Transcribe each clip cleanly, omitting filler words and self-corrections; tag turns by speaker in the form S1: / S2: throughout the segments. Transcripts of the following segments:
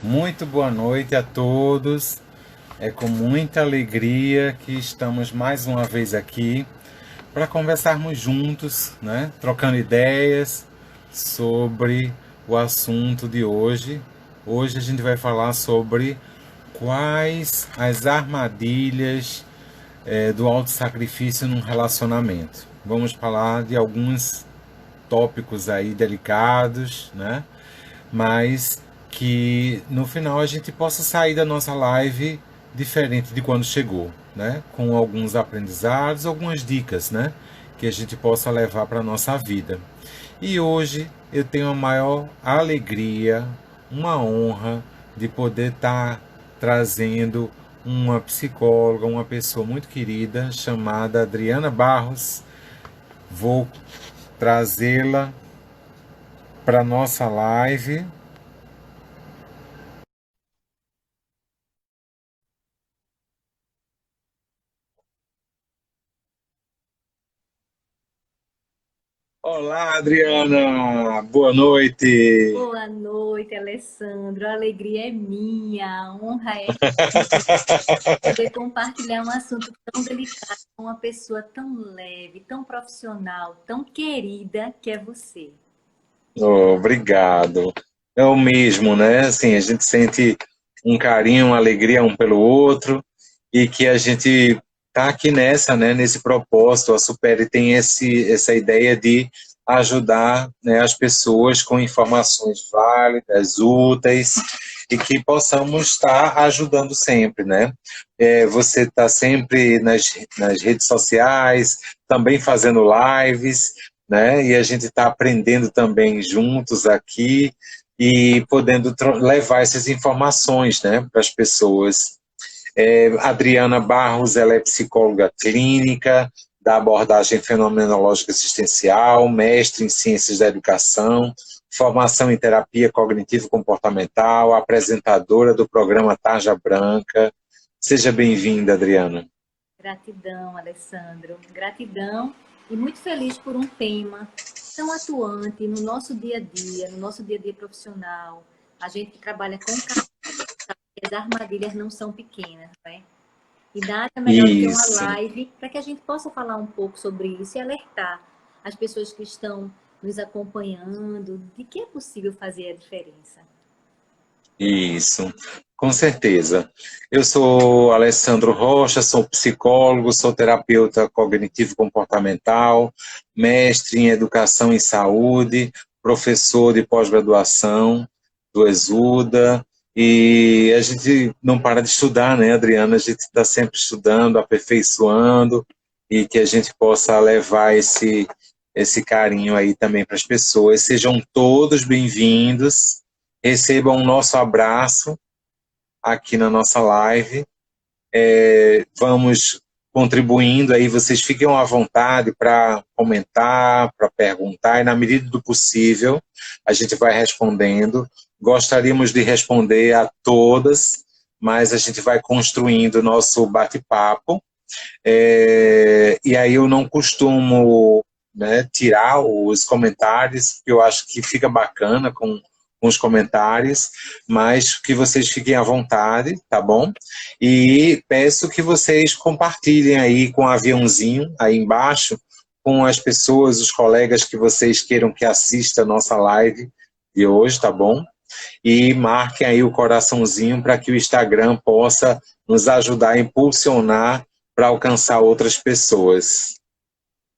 S1: Muito boa noite a todos. É com muita alegria que estamos mais uma vez aqui para conversarmos juntos, né? Trocando ideias sobre o assunto de hoje. Hoje a gente vai falar sobre quais as armadilhas do autossacrifício num relacionamento. Vamos falar de alguns tópicos aí delicados, né? Mas que no final a gente possa sair da nossa live diferente de quando chegou, né? Com alguns aprendizados, algumas dicas, né? Que a gente possa levar para a nossa vida. E hoje eu tenho a maior alegria, uma honra de poder estar trazendo uma psicóloga, uma pessoa muito querida chamada Adriana Barros. Vou trazê-la para nossa live. Olá, Adriana. Boa noite.
S2: Boa noite, Alessandro. A alegria é minha, a honra é minha poder compartilhar um assunto tão delicado com uma pessoa tão leve, tão profissional, tão querida que é você.
S1: Obrigado. É o mesmo, né? Assim, a gente sente um carinho, uma alegria um pelo outro e que a gente tá aqui nessa, né? Nesse propósito. A Supere tem essa ideia de ajudar, né, as pessoas com informações válidas, úteis e que possamos estar ajudando sempre, né? Você está sempre nas redes sociais, também fazendo lives, né? E a gente está aprendendo também juntos aqui e podendo levar essas informações, né, para as pessoas. Adriana Barros, ela é psicóloga clínica da abordagem fenomenológica existencial, mestre em ciências da educação, formação em terapia cognitivo-comportamental, apresentadora do programa Tarja Branca. Seja bem-vinda, Adriana.
S2: Gratidão, Alessandro. Gratidão e muito feliz por um tema tão atuante no nosso dia a dia, no nosso dia a dia profissional. A gente que trabalha com carros, as armadilhas não são pequenas, né? E nada melhor do que uma
S1: Isso.
S2: live para que a gente possa falar um pouco sobre isso e alertar as pessoas que estão nos acompanhando de que é possível fazer a diferença.
S1: Isso, com certeza. Eu sou Alessandro Rocha, sou psicólogo, sou terapeuta cognitivo-comportamental, mestre em educação e saúde, professor de pós-graduação do Exuda, e a gente não para de estudar, né, Adriana? A gente está sempre estudando, aperfeiçoando, e que a gente possa levar esse carinho aí também para as pessoas. Sejam todos bem-vindos. Recebam o nosso abraço aqui na nossa live. Vamos contribuindo aí, vocês fiquem à vontade para comentar, para perguntar, e na medida do possível a gente vai respondendo. Gostaríamos de responder a todas, mas a gente vai construindo o nosso bate-papo. E aí eu não costumo, né, tirar os comentários, porque eu acho que fica bacana com os comentários, mas que vocês fiquem à vontade, tá bom? E peço que vocês compartilhem aí com o aviãozinho aí embaixo, com as pessoas, os colegas que vocês queiram que assista a nossa live de hoje, tá bom? E marquem aí o coraçãozinho para que o Instagram possa nos ajudar a impulsionar para alcançar outras pessoas.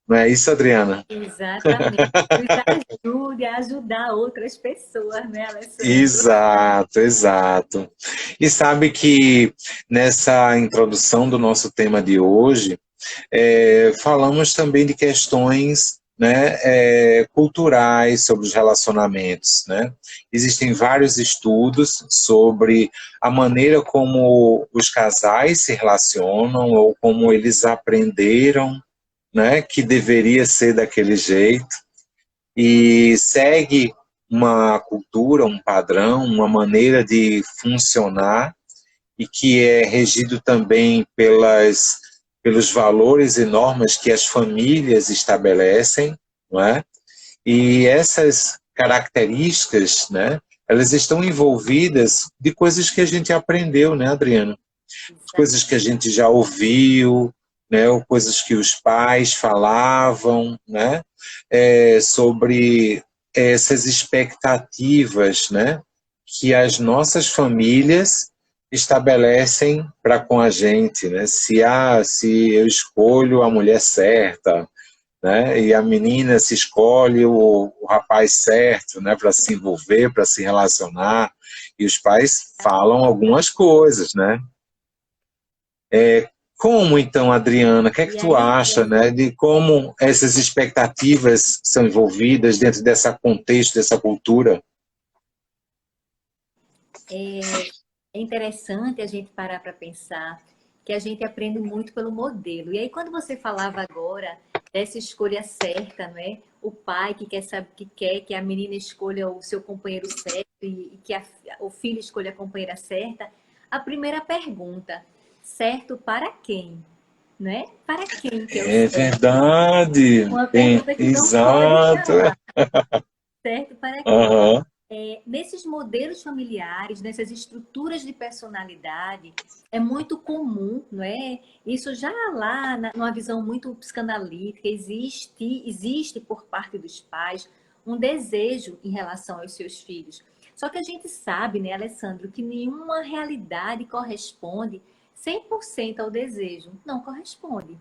S1: Não é isso, Adriana?
S2: Exatamente. Nos ajude a ajudar outras pessoas, né, Alessandro?
S1: Exato, exato. E sabe que nessa introdução do nosso tema de hoje, falamos também de questões, né, culturais sobre os relacionamentos, né? Existem vários estudos sobre a maneira como os casais se relacionam ou como eles aprenderam, né, que deveria ser daquele jeito e segue uma cultura, um padrão, uma maneira de funcionar e que é regido também pelos valores e normas que as famílias estabelecem, não é? E essas características, né, elas estão envolvidas de coisas que a gente aprendeu, né, Adriana? Coisas que a gente já ouviu, né, ou coisas que os pais falavam, né, sobre essas expectativas, né, que as nossas famílias estabelecem para com a gente, né? Se eu escolho a mulher certa, né, e a menina se escolhe o rapaz certo, né, para se envolver, para se relacionar, e os pais falam algumas coisas, né? Como então, Adriana, o que é que
S2: E
S1: tu
S2: aí,
S1: acha, né, de como essas expectativas são envolvidas dentro desse contexto, dessa cultura?
S2: é interessante a gente parar para pensar que a gente aprende muito pelo modelo. E aí, quando você falava agora dessa escolha certa, não é? O pai que quer saber que quer que a menina escolha o seu companheiro certo e que o filho escolha a companheira certa, a primeira pergunta, certo para quem? Né? Para quem que é o
S1: É
S2: certo?
S1: verdade,
S2: Uma pergunta que não pode
S1: exato.
S2: calar, certo para quem?
S1: Aham.
S2: Nesses modelos familiares, nessas estruturas de personalidade, é muito comum, não é? Isso já lá, numa visão muito psicanalítica, existe por parte dos pais um desejo em relação aos seus filhos. Só que a gente sabe, né, Alessandro, que nenhuma realidade corresponde 100% ao desejo. Não corresponde.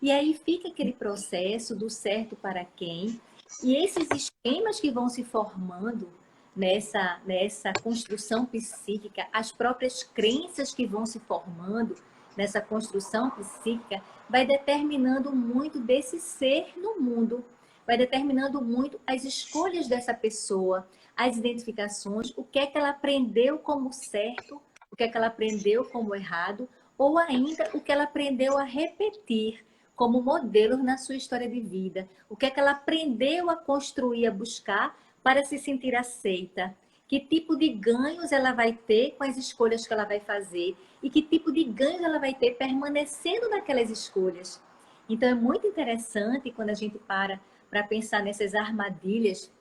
S2: E aí fica aquele processo do certo para quem, e esses esquemas que vão se formando nessa construção psíquica, as próprias crenças que vão se formando nessa construção psíquica, vai determinando muito desse ser no mundo, vai determinando muito as escolhas dessa pessoa, as identificações, o que é que ela aprendeu como certo, o que é que ela aprendeu como errado, ou ainda o que ela aprendeu a repetir como modelos na sua história de vida, o que é que ela aprendeu a construir, a buscar para se sentir aceita, que tipo de ganhos ela vai ter com as escolhas que ela vai fazer e que tipo de ganhos ela vai ter permanecendo naquelas escolhas. Então é muito interessante quando a gente para pensar nessas armadilhas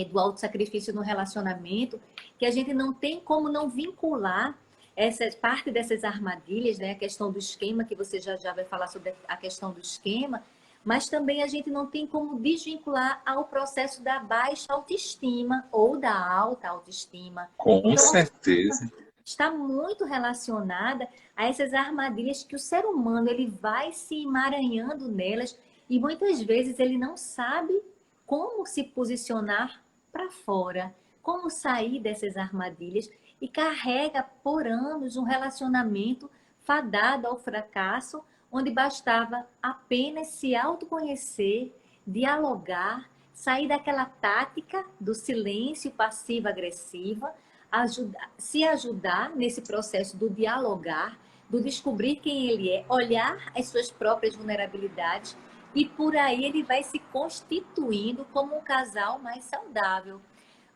S2: do autossacrifício no relacionamento, que a gente não tem como não vincular essa parte dessas armadilhas, né? A questão do esquema, que você já vai falar sobre a questão do esquema, mas também a gente não tem como desvincular ao processo da baixa autoestima ou da alta autoestima.
S1: Com
S2: Então, a
S1: certeza.
S2: está muito relacionada a essas armadilhas que o ser humano ele vai se emaranhando nelas e muitas vezes ele não sabe como se posicionar para fora, como sair dessas armadilhas e carrega por anos um relacionamento fadado ao fracasso, onde bastava apenas se autoconhecer, dialogar, sair daquela tática do silêncio passivo-agressiva, se ajudar nesse processo do dialogar, do descobrir quem ele é, olhar as suas próprias vulnerabilidades e por aí ele vai se constituindo como um casal mais saudável.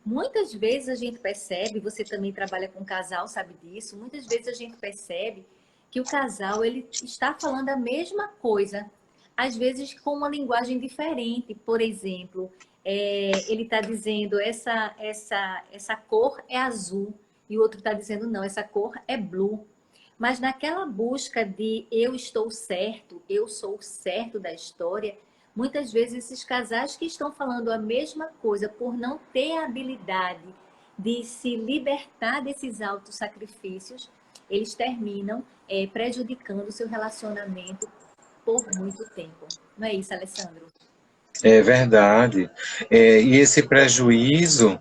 S2: Muitas vezes a gente percebe, você também trabalha com casal, sabe disso, muitas vezes a gente percebe que o casal ele está falando a mesma coisa, às vezes com uma linguagem diferente. Por exemplo, ele está dizendo essa cor é azul e o outro está dizendo não, essa cor é blue. Mas naquela busca de eu estou certo, eu sou o certo da história, muitas vezes esses casais que estão falando a mesma coisa por não ter a habilidade de se libertar desses autos sacrifícios, eles terminam prejudicando o seu relacionamento por muito tempo. Não é isso, Alessandro?
S1: É verdade. E esse prejuízo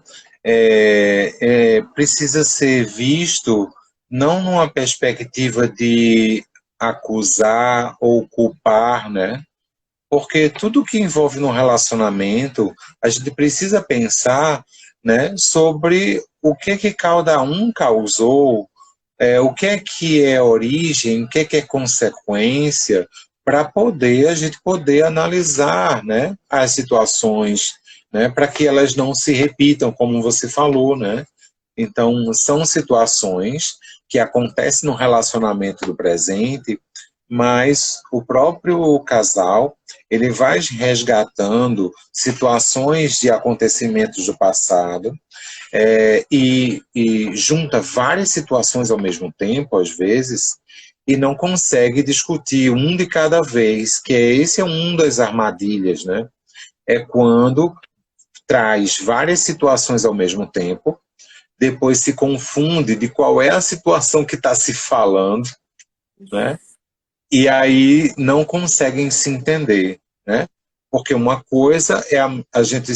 S1: precisa ser visto não numa perspectiva de acusar ou culpar, né? Porque tudo que envolve no relacionamento, a gente precisa pensar, né, sobre o que cada um causou, o que é origem, o que é consequência, para poder a gente poder analisar, né, as situações, né, para que elas não se repitam, como você falou, né? Então, são situações que acontecem no relacionamento do presente mas o próprio casal, ele vai resgatando situações de acontecimentos do passado, e junta várias situações ao mesmo tempo, às vezes, e não consegue discutir um de cada vez, que esse é um das armadilhas, né? É quando traz várias situações ao mesmo tempo, depois se confunde de qual é a situação que está se falando, né? E aí não conseguem se entender, né? Porque uma coisa é a gente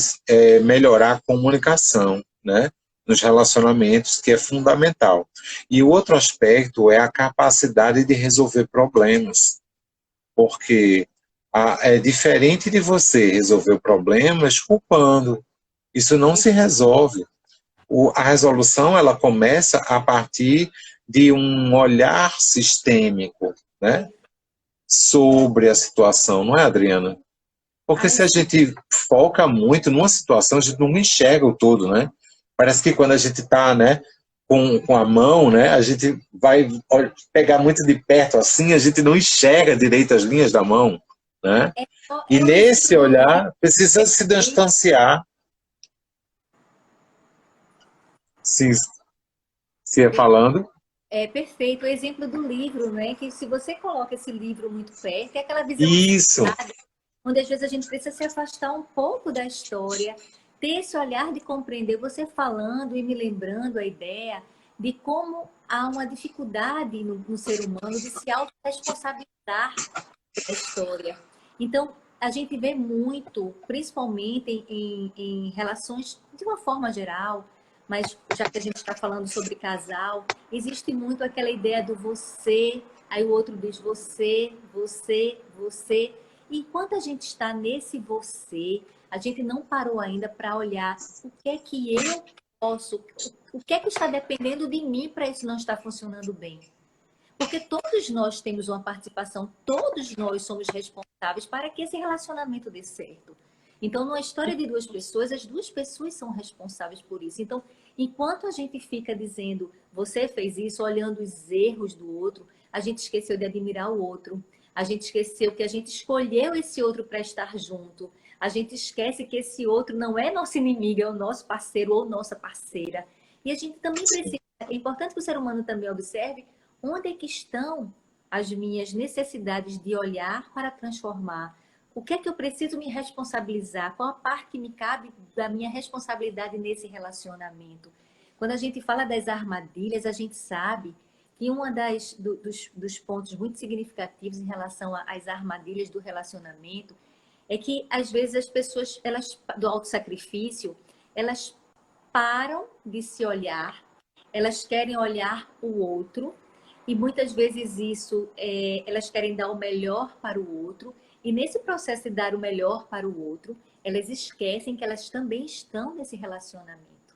S1: melhorar a comunicação, né? Nos relacionamentos, que é fundamental. E o outro aspecto é a capacidade de resolver problemas, porque é diferente de você resolver o problema culpando. Isso não se resolve. A resolução ela começa a partir de um olhar sistêmico, né, sobre a situação, não é, Adriana? Porque se a gente foca muito numa situação, a gente não enxerga o todo, né? Parece que quando a gente está, né, com a mão, né, a gente vai pegar muito de perto assim, a gente não enxerga direito as linhas da mão, né? E nesse olhar precisa se distanciar. Se ia falando.
S2: É perfeito. O exemplo do livro, né? Que se você coloca esse livro muito perto, é aquela visão
S1: Isso.
S2: onde às vezes a gente precisa se afastar um pouco da história, ter esse olhar de compreender, você falando e me lembrando a ideia de como há uma dificuldade no ser humano de se autorresponsabilizar da história. Então, a gente vê muito, principalmente em relações de uma forma geral, mas já que a gente está falando sobre casal, existe muito aquela ideia do você, aí o outro diz você, você, você. E enquanto a gente está nesse você, a gente não parou ainda para olhar o que é que eu posso, o que é que está dependendo de mim para isso não estar funcionando bem. Porque todos nós temos uma participação, todos nós somos responsáveis para que esse relacionamento dê certo. Então, numa história de duas pessoas, as duas pessoas são responsáveis por isso. Então, enquanto a gente fica dizendo, você fez isso, olhando os erros do outro, a gente esqueceu de admirar o outro. A gente esqueceu que a gente escolheu esse outro para estar junto. A gente esquece que esse outro não é nosso inimigo, é o nosso parceiro ou nossa parceira. E a gente também precisa, é importante que o ser humano também observe onde é que estão as minhas necessidades de olhar para transformar. O que é que eu preciso me responsabilizar? Qual a parte que me cabe da minha responsabilidade nesse relacionamento? Quando a gente fala das armadilhas, a gente sabe que um dos pontos muito significativos em relação às armadilhas do relacionamento é que, às vezes, as pessoas do autossacrifício, elas param de se olhar, elas querem olhar o outro, e muitas vezes elas querem dar o melhor para o outro, e nesse processo de dar o melhor para o outro, elas esquecem que elas também estão nesse relacionamento.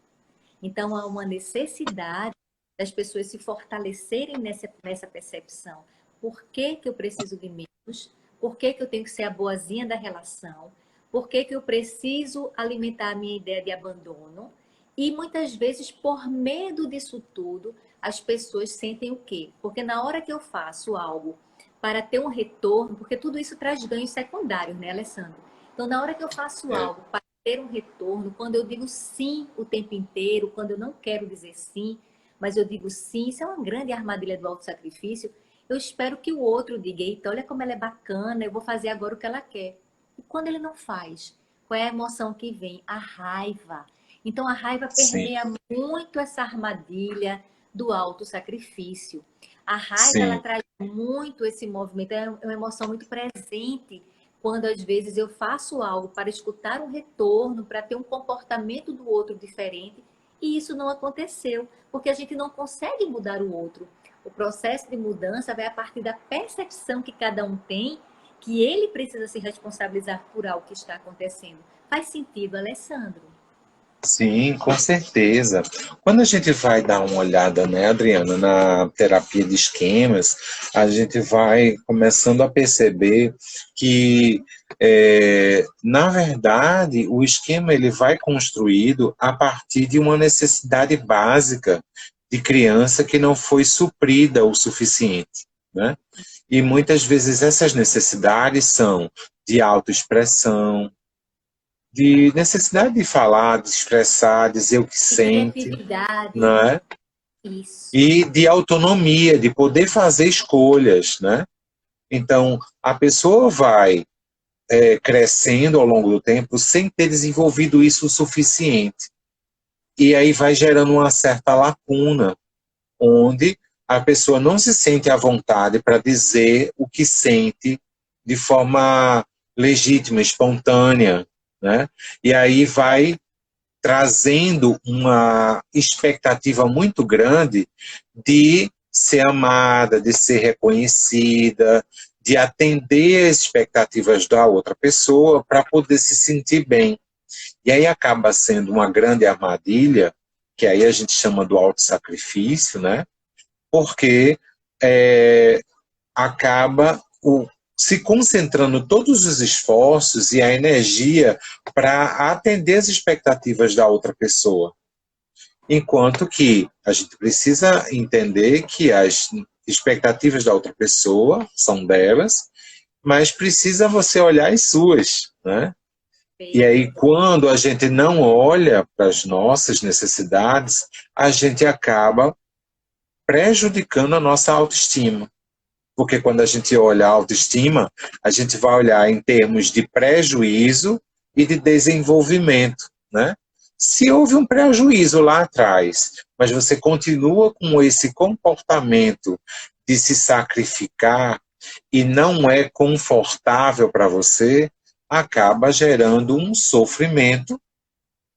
S2: Então, há uma necessidade das pessoas se fortalecerem nessa percepção. Por que que eu preciso de menos? Por que que eu tenho que ser a boazinha da relação? Por que que eu preciso alimentar a minha ideia de abandono? E muitas vezes, por medo disso tudo, as pessoas sentem o quê? Porque na hora que eu faço algo para ter um retorno, porque tudo isso traz ganhos secundários, né, Alessandro? Então, na hora que eu faço algo para ter um retorno, quando eu digo sim o tempo inteiro, quando eu não quero dizer sim, mas eu digo sim, isso é uma grande armadilha do autossacrifício, eu espero que o outro diga, eita, olha como ela é bacana, eu vou fazer agora o que ela quer. E quando ele não faz, qual é a emoção que vem? A raiva. Então, a raiva permeia muito essa armadilha do autossacrifício. A raiva, ela traz muito esse movimento, é uma emoção muito presente quando, às vezes, eu faço algo para escutar um retorno, para ter um comportamento do outro diferente, e isso não aconteceu, porque a gente não consegue mudar o outro. O processo de mudança vai a partir da percepção que cada um tem, que ele precisa se responsabilizar por algo que está acontecendo. Faz sentido, Alessandro?
S1: Sim, com certeza. Quando a gente vai dar uma olhada, né, Adriana, na terapia de esquemas, a gente vai começando a perceber que, na verdade, o esquema ele vai construído a partir de uma necessidade básica de criança que não foi suprida o suficiente, né? E muitas vezes essas necessidades são de autoexpressão, de necessidade de falar, de expressar, dizer o que
S2: De
S1: sente,
S2: criatividade,
S1: não é?
S2: isso.
S1: E de autonomia, de poder fazer escolhas, né? Então, a pessoa vai crescendo ao longo do tempo sem ter desenvolvido isso o suficiente. E aí vai gerando uma certa lacuna, onde a pessoa não se sente à vontade para dizer o que sente de forma legítima, espontânea, né? E aí vai trazendo uma expectativa muito grande de ser amada, de ser reconhecida, de atender as expectativas da outra pessoa para poder se sentir bem. E aí acaba sendo uma grande armadilha, que aí a gente chama do autossacrifício, né? Porque acaba se concentrando todos os esforços e a energia para atender as expectativas da outra pessoa. Enquanto que a gente precisa entender que as expectativas da outra pessoa são delas, mas precisa você olhar as suas, né? E aí, quando a gente não olha para as nossas necessidades, a gente acaba prejudicando a nossa autoestima. Porque quando a gente olha a autoestima, a gente vai olhar em termos de prejuízo e de desenvolvimento, né? Se houve um prejuízo lá atrás, mas você continua com esse comportamento de se sacrificar e não é confortável para você, acaba gerando um sofrimento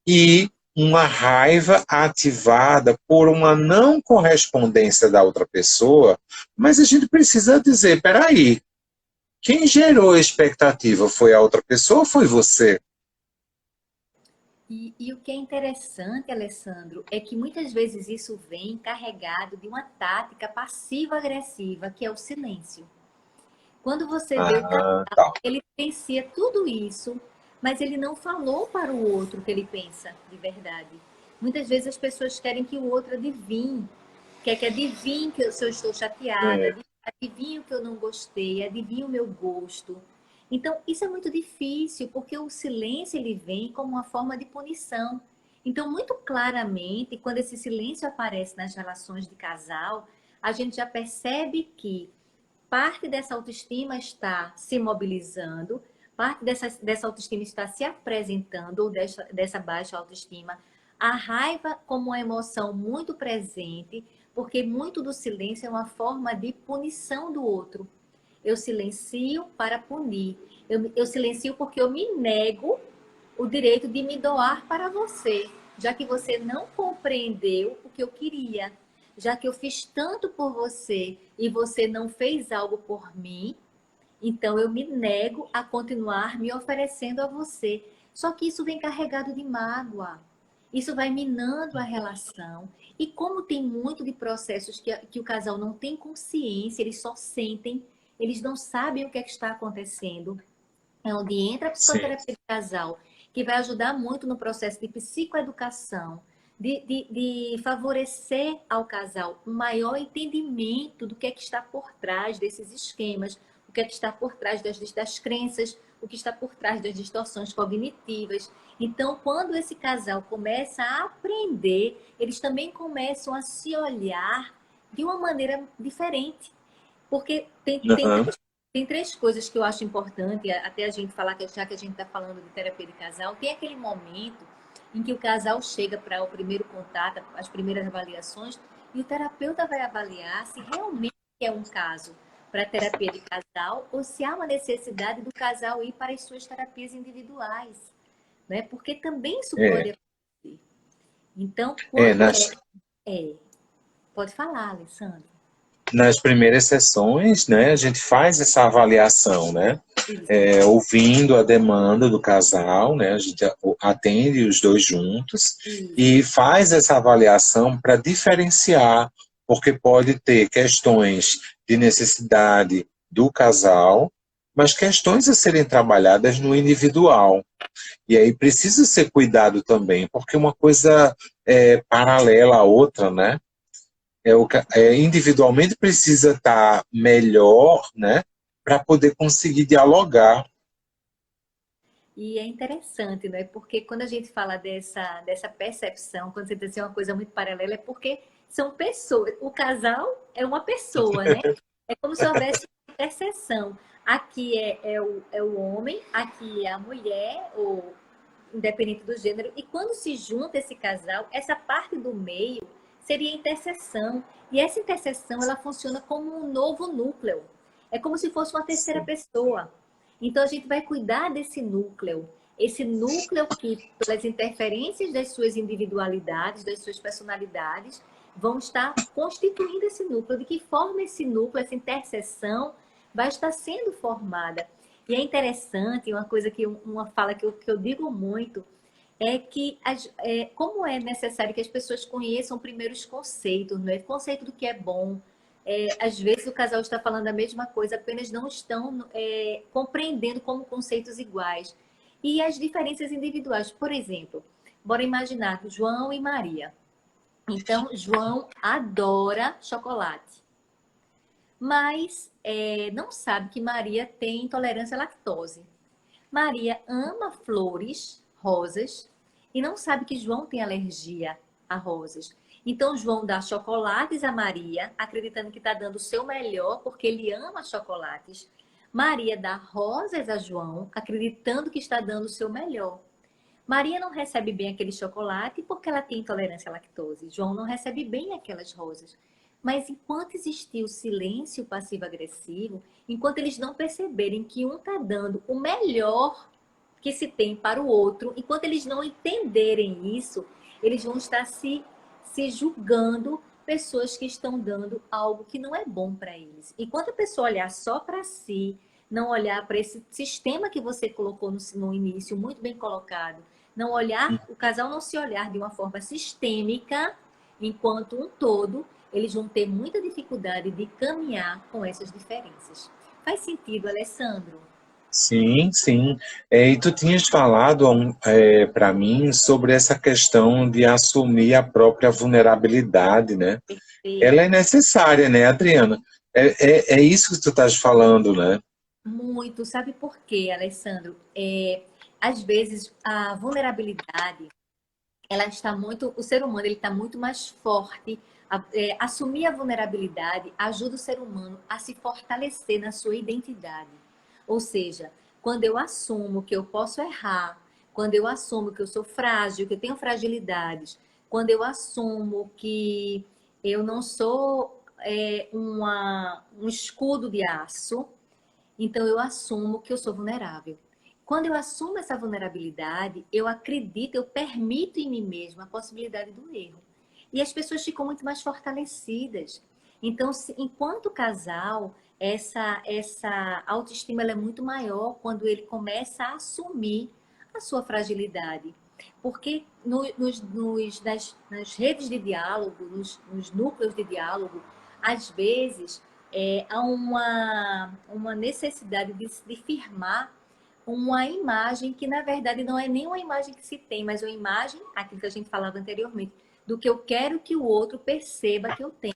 S1: e uma raiva ativada por uma não correspondência da outra pessoa, mas a gente precisa dizer, peraí, quem gerou a expectativa foi a outra pessoa ou foi você?
S2: E o que é interessante, Alessandro, é que muitas vezes isso vem carregado de uma tática passiva-agressiva, que é o silêncio. Quando você vê o casal,
S1: Tá.
S2: ele pensia tudo isso, mas ele não falou para o outro o que ele pensa de verdade. Muitas vezes as pessoas querem que o outro adivinhe, quer que adivinhe que se eu estou chateada,
S1: É,
S2: adivinhe o que eu não gostei, adivinhe o meu gosto. Então, isso é muito difícil, porque o silêncio ele vem como uma forma de punição. Então, muito claramente, quando esse silêncio aparece nas relações de casal, a gente já percebe que parte dessa autoestima está se mobilizando, parte dessa autoestima está se apresentando, ou dessa baixa autoestima. A raiva como uma emoção muito presente, porque muito do silêncio é uma forma de punição do outro. Eu silencio para punir. Eu silencio porque eu me nego o direito de me doar para você, já que você não compreendeu o que eu queria. Já que eu fiz tanto por você e você não fez algo por mim, então eu me nego a continuar me oferecendo a você. Só que isso vem carregado de mágoa. Isso vai minando a relação. E como tem muito de processos que o casal não tem consciência, eles só sentem, eles não sabem o que é que está acontecendo. É onde entra a
S1: sim,
S2: psicoterapia de casal, que vai ajudar muito no processo de psicoeducação, de favorecer ao casal um maior entendimento do que é que está por trás desses esquemas, o que é que está por trás das crenças, o que está por trás das distorções cognitivas. Então, quando esse casal começa a aprender, eles também começam a se olhar de uma maneira diferente. Porque
S1: uhum,
S2: tem três coisas que eu acho importante, até a gente falar, que já que a gente está falando de terapia de casal, tem aquele momento em que o casal chega para o primeiro contato, as primeiras avaliações, e o terapeuta vai avaliar se realmente é um caso para terapia de casal ou se há uma necessidade do casal ir para as suas terapias individuais, né? Porque também isso
S1: é,
S2: pode acontecer. Então,
S1: é,
S2: quando pode falar, Alessandro.
S1: nas primeiras sessões, né, a gente faz essa avaliação, né,
S2: Isso.
S1: ouvindo a demanda do casal, né, a gente atende os dois juntos
S2: Isso.
S1: e faz essa avaliação para diferenciar, porque pode ter questões de necessidade do casal, mas questões a serem trabalhadas no individual. E aí precisa ser cuidado também, porque uma coisa é paralela à outra, né? individualmente precisa estar melhor, né, para poder conseguir dialogar.
S2: E é interessante, né? Porque quando a gente fala dessa percepção, quando você diz assim, uma coisa muito paralela, é porque são pessoas. O casal é uma pessoa, né? É como se houvesse uma interseção. Aqui é o homem, aqui é a mulher, ou independente do gênero. E quando se junta esse casal, essa parte do meio seria a interseção. E essa interseção, ela funciona como um novo núcleo. É como se fosse uma terceira
S1: Sim.
S2: pessoa. Então, a gente vai cuidar desse núcleo. Esse núcleo que, pelas interferências das suas individualidades, das suas personalidades, vão estar constituindo esse núcleo. De que forma esse núcleo, essa interseção, vai estar sendo formada? E é interessante, uma coisa uma fala que eu digo muito, é que como é necessário que as pessoas conheçam primeiro os conceitos, não é? O conceito do que é bom. Às vezes o casal está falando a mesma coisa, apenas não estão compreendendo como conceitos iguais. E as diferenças individuais. Por exemplo, bora imaginar João e Maria. Então, João adora chocolate, mas não sabe que Maria tem intolerância à lactose. Maria ama flores, rosas, e não sabe que João tem alergia a rosas. Então, João dá chocolates a Maria, acreditando que está dando o seu melhor, porque ele ama chocolates. Maria dá rosas a João, acreditando que está dando o seu melhor. Maria não recebe bem aquele chocolate porque ela tem intolerância à lactose. João não recebe bem aquelas rosas. Mas enquanto existir o silêncio passivo-agressivo, enquanto eles não perceberem que um está dando o melhor que se tem para o outro, enquanto eles não entenderem isso, eles vão estar se julgando pessoas que estão dando algo que não é bom para eles. Enquanto a pessoa olhar só para si, não olhar para esse sistema que você colocou no início, muito bem colocado, não olhar, o casal não se olhar de uma forma sistêmica, enquanto um todo, eles vão ter muita dificuldade de caminhar com essas diferenças. Faz sentido, Alessandro?
S1: Sim, sim. E tu tinhas falado para mim sobre essa questão de assumir a própria vulnerabilidade, né? Ela é
S2: Perfeito.
S1: necessária, né, Adriana? É isso que tu estás falando, né?
S2: Muito. Sabe por quê, Alessandro? Às vezes, a vulnerabilidade, ela está muito, o ser humano ele está muito mais forte. Assumir a vulnerabilidade ajuda o ser humano a se fortalecer na sua identidade. Ou seja, quando eu assumo que eu posso errar, quando eu assumo que eu sou frágil, que eu tenho fragilidades, quando eu assumo que eu não sou um escudo de aço, então eu assumo que eu sou vulnerável. Quando eu assumo essa vulnerabilidade, eu acredito, eu permito em mim mesma a possibilidade do erro. E as pessoas ficam muito mais fortalecidas. Então, enquanto casal, essa autoestima ela é muito maior quando ele começa a assumir a sua fragilidade. Porque nas redes de diálogo, nos núcleos de diálogo, às vezes há uma necessidade de firmar uma imagem que, na verdade, não é nem uma imagem que se tem, mas uma imagem, aquilo que a gente falava anteriormente, do que eu quero que o outro perceba que eu tenho.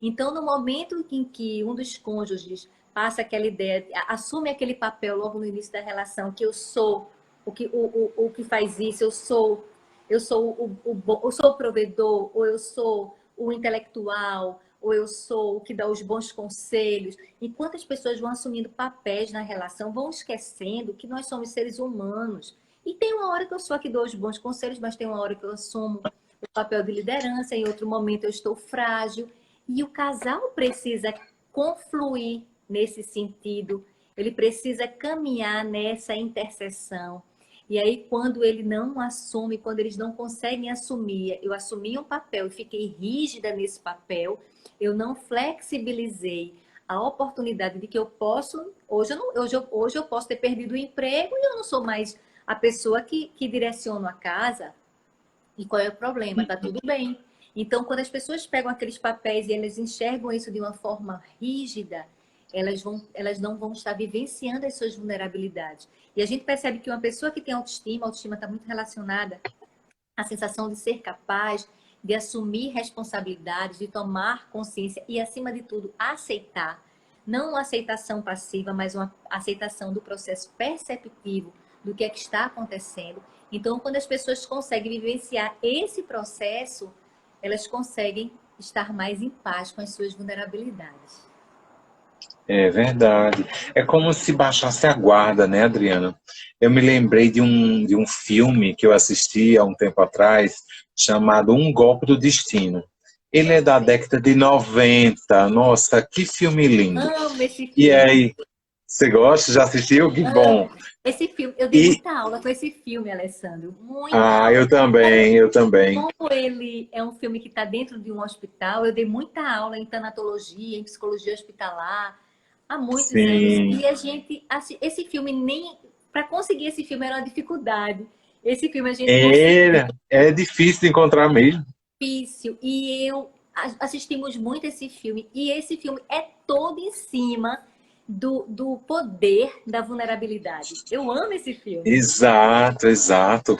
S2: Então, no momento em que um dos cônjuges passa aquela ideia, assume aquele papel logo no início da relação, que eu sou o que faz isso, eu sou o provedor, ou eu sou o intelectual, ou eu sou o que dá os bons conselhos. Enquanto as pessoas vão assumindo papéis na relação, vão esquecendo que nós somos seres humanos. E tem uma hora que eu sou a que dou os bons conselhos, mas tem uma hora que eu assumo o papel de liderança, em outro momento eu estou frágil. E o casal precisa confluir nesse sentido, ele precisa caminhar nessa interseção. E aí, quando ele não assume, quando eles não conseguem assumir, eu assumi um papel e fiquei rígida nesse papel, eu não flexibilizei a oportunidade de que eu posso. Hoje eu posso ter perdido o emprego e eu não sou mais a pessoa que direciona a casa. E qual é o problema? Tá tudo bem. Então, quando as pessoas pegam aqueles papéis e elas enxergam isso de uma forma rígida, elas não vão estar vivenciando as suas vulnerabilidades. E a gente percebe que uma pessoa que tem autoestima, a autoestima está muito relacionada à sensação de ser capaz, de assumir responsabilidades, de tomar consciência e, acima de tudo, aceitar. Não uma aceitação passiva, mas uma aceitação do processo perceptivo do que é que está acontecendo. Então, quando as pessoas conseguem vivenciar esse processo, elas conseguem estar mais em paz com as suas vulnerabilidades.
S1: É verdade. É como se baixasse a guarda, né, Adriana? Eu me lembrei de um filme que eu assisti há um tempo atrás, chamado Um Golpe do Destino. Ele é da década de 90. Nossa, que filme lindo.
S2: Amo esse
S1: E
S2: filme.
S1: aí, você gosta? Já assistiu? Que bom.
S2: Amo esse filme. Eu dei
S1: E,
S2: muita aula com esse filme, Alessandro. Muita aula.
S1: eu também, eu também.
S2: Como ele é um filme que está dentro de um hospital, eu dei muita aula em tanatologia, em psicologia hospitalar, há muitos anos.
S1: Sim.
S2: E a gente, esse filme nem, para conseguir esse filme era uma dificuldade. Esse filme a gente conseguiu
S1: É difícil de encontrar mesmo.
S2: difícil. E eu assistimos muito esse filme. E esse filme é todo em cima do poder da vulnerabilidade. Eu amo esse filme.
S1: Exato, exato.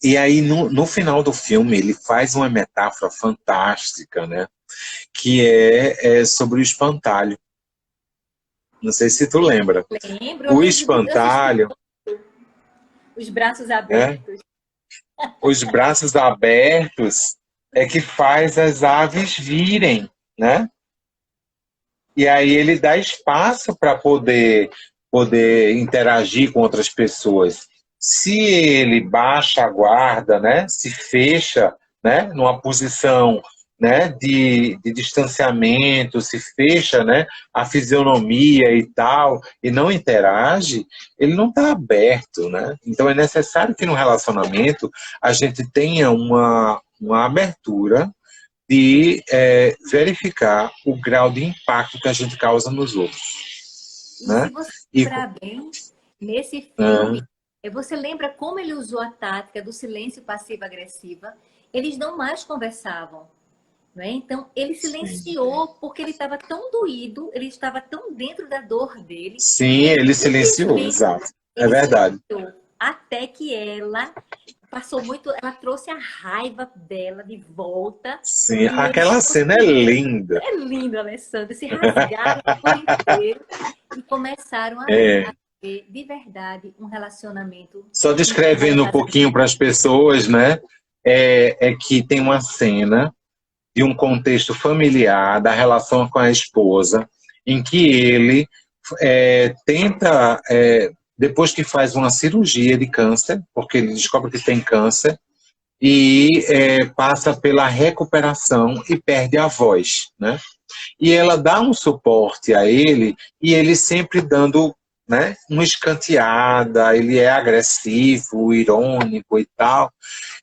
S1: E aí, no final do filme, ele faz uma metáfora fantástica, né? Que é sobre o espantalho. Não sei se tu lembra.
S2: Lembro,
S1: O
S2: eu assisti
S1: espantalho,
S2: Os Braços
S1: né?
S2: Abertos.
S1: Os braços abertos é que faz as aves virem, né? E aí ele dá espaço para poder interagir com outras pessoas. Se ele baixa a guarda, né, se fecha, né, numa posição, né, de distanciamento, se fecha, né, a fisionomia e tal, e não interage, ele não está aberto, né? Então é necessário que no relacionamento a gente tenha uma abertura de verificar o grau de impacto que a gente causa nos outros,
S2: E se
S1: né?
S2: você
S1: E,
S2: lembrar bem, nesse
S1: ah,
S2: filme, você lembra como ele usou a tática do silêncio passivo-agressiva? Eles não mais conversavam, não é? Então, ele
S1: sim.
S2: silenciou porque ele estava tão doído, ele estava tão dentro da dor dele,
S1: Sim,
S2: que ele
S1: ele silenciou,
S2: simplesmente
S1: exato. É
S2: ele
S1: verdade.
S2: silenciou até que ela passou muito, ela trouxe a raiva dela de volta
S1: Sim,
S2: e eles
S1: aquela cena é
S2: conseguiram.
S1: linda.
S2: É lindo, Alessandro. Se rasgaram por inteiro e começaram a
S1: É,
S2: ter de verdade um relacionamento
S1: só
S2: que mudou a
S1: descrevendo um
S2: casa
S1: pouquinho para as pessoas, né? É que tem uma cena de um contexto familiar, da relação com a esposa, em que ele tenta, depois que faz uma cirurgia de câncer, porque ele descobre que tem câncer, e passa pela recuperação e perde a voz, né? E ela dá um suporte a ele, e ele sempre dando, né, uma escanteada, ele é agressivo, irônico e tal.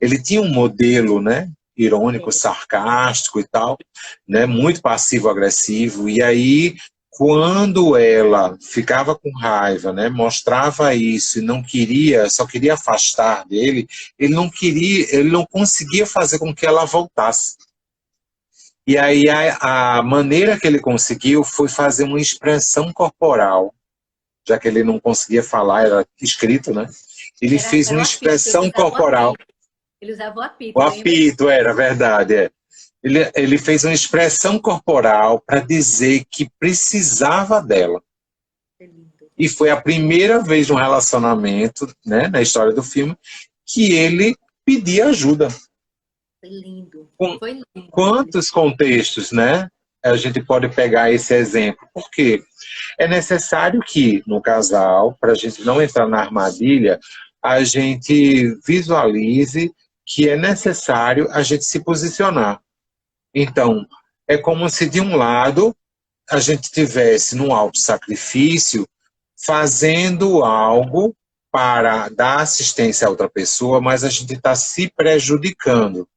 S1: Ele tinha um modelo, né, irônico,
S2: dele.
S1: sarcástico e tal, né, muito passivo-agressivo. E aí, quando ela ficava com raiva, né, mostrava isso e não queria, só queria afastar dele, ele não conseguia fazer com que ela voltasse. E aí a maneira que ele conseguiu foi fazer uma expressão corporal, já que ele não conseguia falar, era escrito, né? Ele fez
S2: Era
S1: uma
S2: o apito, ele
S1: expressão
S2: usava o
S1: corporal.
S2: apito. Ele usava o
S1: O
S2: apito, lembra?
S1: apito era verdade, é. Ele fez uma expressão corporal para dizer que precisava dela.
S2: Foi lindo.
S1: E foi a primeira vez no relacionamento, né, na história do filme, que ele pedia ajuda.
S2: Foi lindo.
S1: Com
S2: Foi lindo aquele
S1: quantos contextos, né? A gente pode pegar esse exemplo. Por quê? É necessário que, no casal, para a gente não entrar na armadilha, a gente visualize que é necessário a gente se posicionar. Então, é como se de um lado a gente tivesse num auto-sacrifício fazendo algo para dar assistência a outra pessoa, mas a gente está se prejudicando.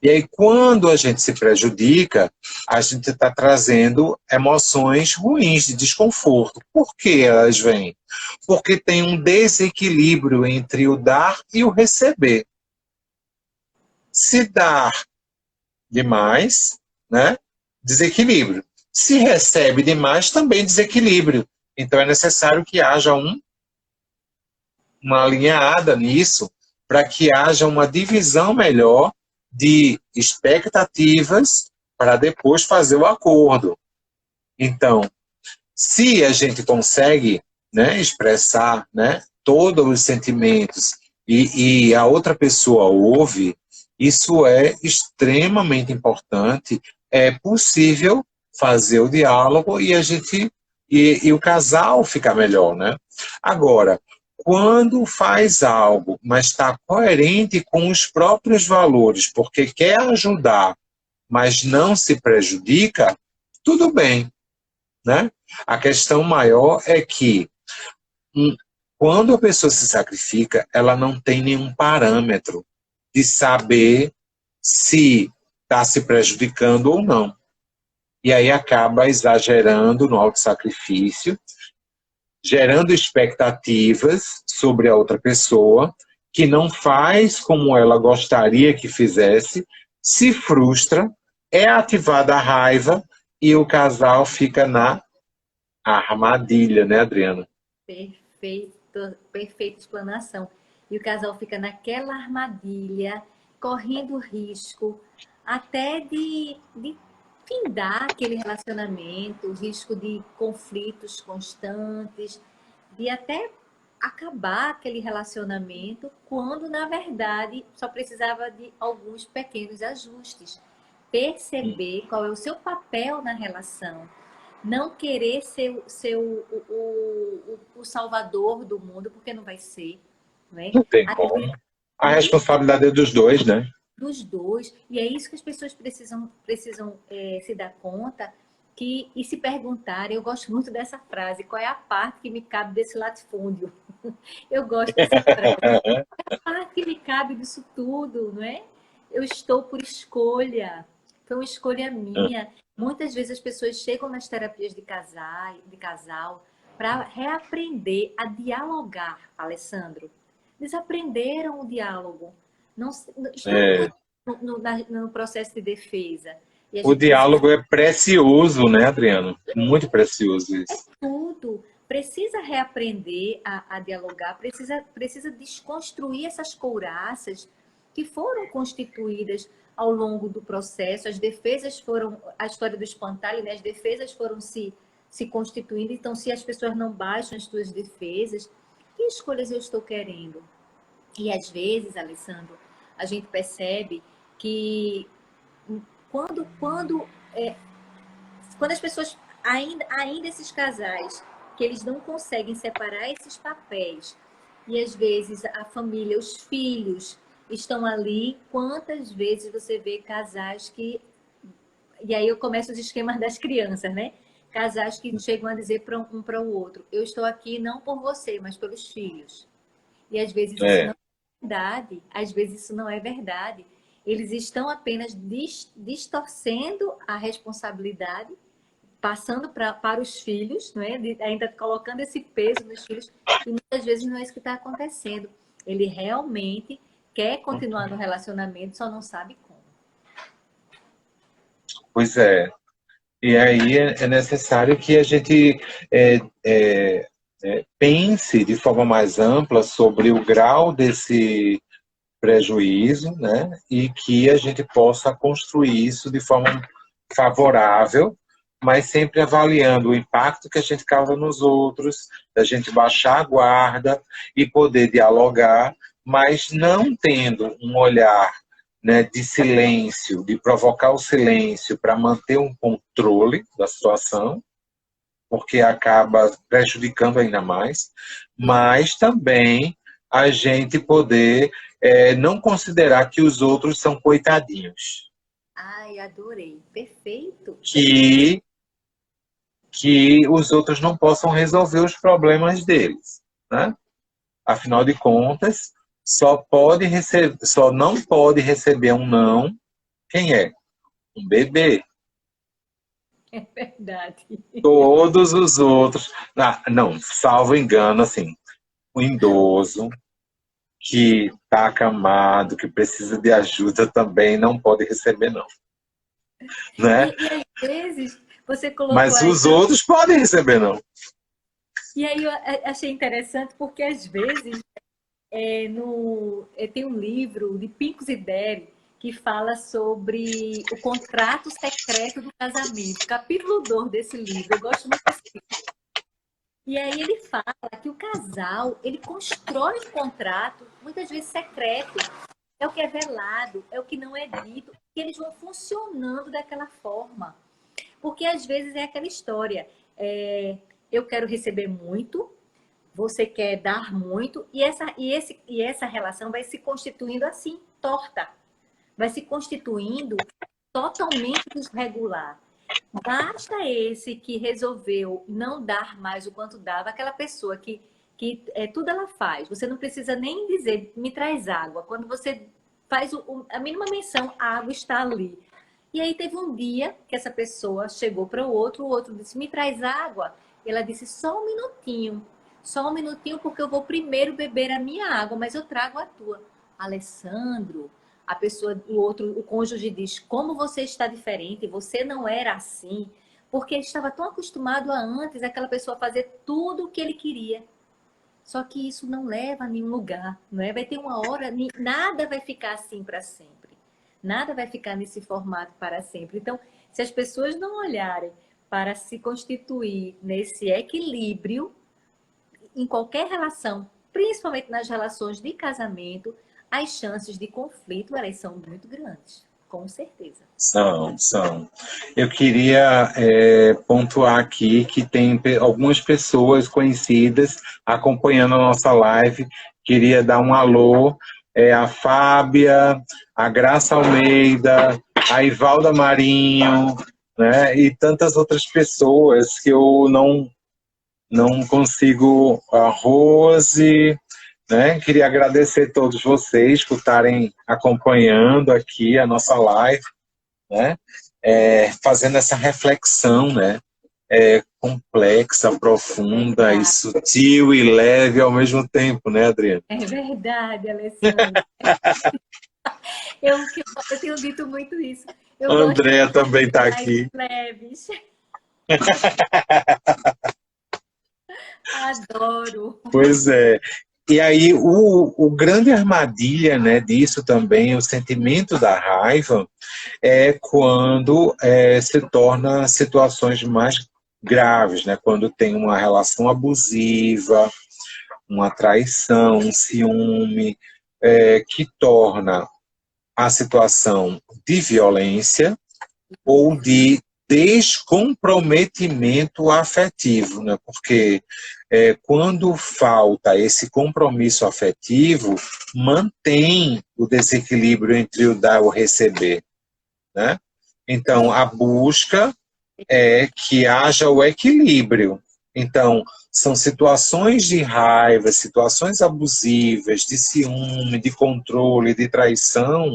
S1: E aí, quando a gente se prejudica, a gente está trazendo emoções ruins, de desconforto. Por que elas vêm? Porque tem um desequilíbrio entre o dar e o receber. Se dar demais, né? Desequilíbrio. Se recebe demais, também desequilíbrio. Então é necessário que haja uma alinhada nisso, para que haja uma divisão melhor de expectativas para depois fazer o acordo. Então, se a gente consegue, né, expressar, né, todos os sentimentos e a outra pessoa ouve, isso é extremamente importante. É possível fazer o diálogo e a gente e o casal fica melhor, né? Agora, quando faz algo, mas está coerente com os próprios valores, porque quer ajudar, mas não se prejudica, tudo bem, né? A questão maior é que hum, quando a pessoa se sacrifica, ela não tem nenhum parâmetro de saber se está se prejudicando ou não. E aí acaba exagerando no autossacrifício, gerando expectativas sobre a outra pessoa, que não faz como ela gostaria que fizesse, se frustra, é ativada a raiva e o casal fica na armadilha, né, Adriana?
S2: Perfeito, perfeita explanação. E o casal fica naquela armadilha, correndo risco até de findar aquele relacionamento, o risco de conflitos constantes, de até acabar aquele relacionamento, quando na verdade só precisava de alguns pequenos ajustes. Perceber qual é o seu papel na relação, não querer ser o salvador do mundo, porque não vai ser, né?
S1: Não tem como. A responsabilidade é dos dois, né?
S2: Dos dois, e é isso que as pessoas precisam se dar conta e se perguntarem. Eu gosto muito dessa frase: qual é a parte que me cabe desse latifúndio? Eu gosto dessa frase. A parte que me cabe disso tudo, não é? Eu estou por escolha, foi uma escolha minha. Muitas vezes as pessoas chegam nas terapias de casal para reaprender a dialogar, Alessandro. Desaprenderam o diálogo. Não, estão
S1: É,
S2: no processo de defesa. E a
S1: o
S2: gente precisa
S1: diálogo é precioso, né, Adriano? Muito precioso isso.
S2: tudo. Precisa reaprender a dialogar, precisa desconstruir essas couraças que foram constituídas ao longo do processo. As defesas foram, a história do espantalho, né? As defesas foram se constituindo. Então, se as pessoas não baixam as suas defesas, que escolhas eu estou querendo? E às vezes, Alessandro, a gente percebe que quando quando as pessoas, ainda esses casais, que eles não conseguem separar esses papéis, e às vezes a família, os filhos estão ali, quantas vezes você vê casais que. E aí eu começo os esquemas das crianças, né? Casais que chegam a dizer para um para o outro: eu estou aqui não por você, mas pelos filhos. E às vezes isso não
S1: É,
S2: é verdade, às vezes isso não é verdade. Eles estão apenas distorcendo a responsabilidade, passando para os filhos, não é? Ainda colocando esse peso nos filhos, e muitas vezes não é isso que está acontecendo. Ele realmente quer continuar no relacionamento, só não sabe como.
S1: pois é. E aí é necessário que a gente é, é, pense de forma mais ampla sobre o grau desse prejuízo, né? E que a gente possa construir isso de forma favorável, mas sempre avaliando o impacto que a gente causa nos outros, da gente baixar a guarda e poder dialogar, mas não tendo um olhar, né, de silêncio, de provocar o silêncio para manter um controle da situação, porque acaba prejudicando ainda mais, mas também a gente poder não considerar que os outros são coitadinhos,
S2: Ai, adorei. Perfeito. Perfeito.
S1: que, que os outros não possam resolver os problemas deles, né? Afinal de contas, só não pode receber um não quem é? Um bebê.
S2: É verdade.
S1: Todos os outros, não, salvo engano, assim, o idoso, que está acamado, que precisa de ajuda também não pode receber, não. Né?
S2: E às vezes você colocou
S1: Mas
S2: aí.
S1: os outros podem receber, não.
S2: E aí eu achei interessante porque às vezes tem um livro de Pincus e Dere que fala sobre o contrato secreto do casamento. Capítulo 2 desse livro. Eu gosto muito desse livro. E aí ele fala que o casal, ele constrói um contrato, muitas vezes secreto. É o que é velado, é o que não é dito, que eles vão funcionando daquela forma. Porque às vezes é aquela história, eu quero receber muito, você quer dar muito, e essa relação vai se constituindo assim, torta. Vai se constituindo totalmente desregular. Basta esse que resolveu não dar mais o quanto dava, aquela pessoa que tudo ela faz. Você não precisa nem dizer, me traz água. Quando você faz a mínima menção, a água está ali. E aí teve um dia que essa pessoa chegou para o outro disse, me traz água. E ela disse, só um minutinho, porque eu vou primeiro beber a minha água, mas eu trago a tua. Alessandro, a pessoa, o cônjuge diz, como você está diferente, você não era assim, porque ele estava tão acostumado a antes aquela pessoa fazer tudo o que ele queria. Só que isso não leva a nenhum lugar, não é? Vai ter uma hora, nada vai ficar assim para sempre. Nada vai ficar nesse formato para sempre. Então, se as pessoas não olharem para se constituir nesse equilíbrio em qualquer relação, principalmente nas relações de casamento, as chances de conflito, elas são muito grandes, com certeza.
S1: São. Eu queria pontuar aqui que tem algumas pessoas conhecidas acompanhando a nossa live. Queria dar um alô, a Fábia, a Graça Almeida, a Ivalda Marinho, né, e tantas outras pessoas que eu não consigo, a Rose, né? Queria agradecer a todos vocês por estarem acompanhando aqui a nossa live, né? Fazendo essa reflexão, né? Complexa, profunda e sutil e leve ao mesmo tempo, né, Adriana?
S2: É verdade, Alessandra. Eu tenho dito muito isso. Eu
S1: A
S2: gosto
S1: Andréa também está
S2: mais
S1: aqui.
S2: leves. Adoro.
S1: Pois é. E aí, o grande armadilha, né, disso também, o sentimento da raiva, é quando se torna situações mais graves, né? Quando tem uma relação abusiva, uma traição, um ciúme, que torna a situação de violência ou de descomprometimento afetivo, né? Porque quando falta esse compromisso afetivo, mantém o desequilíbrio entre o dar e o receber, né? Então, a busca é que haja o equilíbrio. Então, são situações de raiva, situações abusivas, de ciúme, de controle, de traição,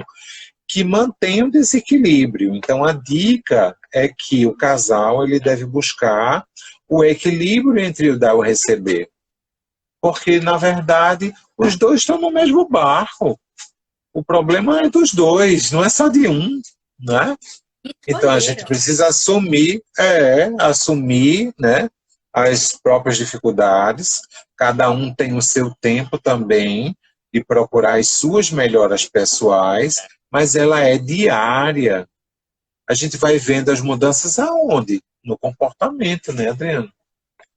S1: que mantêm o desequilíbrio. Então, a dica é que o casal ele deve buscar o equilíbrio entre o dar e o receber. Porque, na verdade, os dois estão no mesmo barco. O problema é dos dois, não é só de um, né? Então a gente precisa assumir, né, as próprias dificuldades. Cada um tem o seu tempo também de procurar as suas melhoras pessoais, mas ela é diária. A gente vai vendo as mudanças aonde? No comportamento, né, Adriana?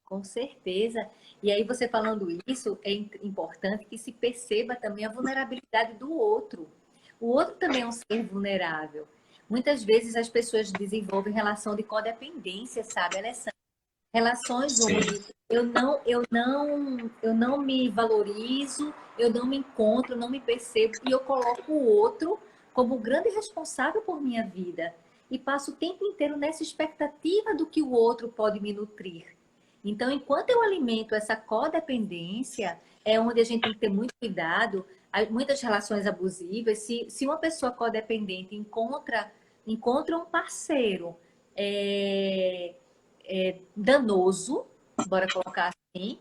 S2: Com certeza. E aí, você falando isso, é importante que se perceba também a vulnerabilidade do outro. O outro também é um ser vulnerável. Muitas vezes as pessoas desenvolvem relação de codependência, sabe, Alessandra? Relações
S1: Sim.
S2: onde eu não me valorizo, eu não me encontro, não me percebo e eu coloco o outro como o grande responsável por minha vida e passo o tempo inteiro nessa expectativa do que o outro pode me nutrir. Então, enquanto eu alimento essa codependência, é onde a gente tem que ter muito cuidado. Muitas relações abusivas, se uma pessoa codependente encontra um parceiro danoso, bora colocar assim,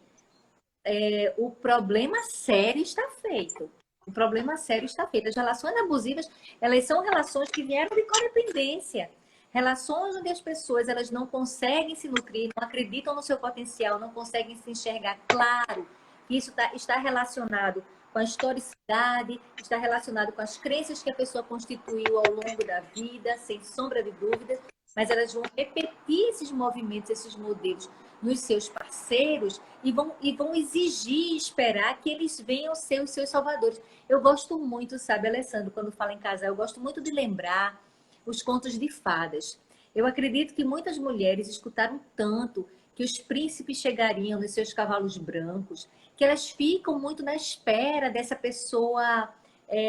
S2: o problema sério está feito. O problema sério está feito. As relações abusivas, elas são relações que vieram de codependência. Relações onde as pessoas elas não conseguem se nutrir, não acreditam no seu potencial, não conseguem se enxergar. Claro, isso está relacionado com a historicidade, está relacionado com as crenças que a pessoa constituiu ao longo da vida, sem sombra de dúvida, mas elas vão repetir esses movimentos, esses modelos nos seus parceiros e vão exigir, esperar que eles venham ser os seus salvadores. Eu gosto muito, sabe, Alessandro, quando falo em casal, eu gosto muito de lembrar os contos de fadas. Eu acredito que muitas mulheres escutaram tanto que os príncipes chegariam nos seus cavalos brancos, que elas ficam muito na espera dessa pessoa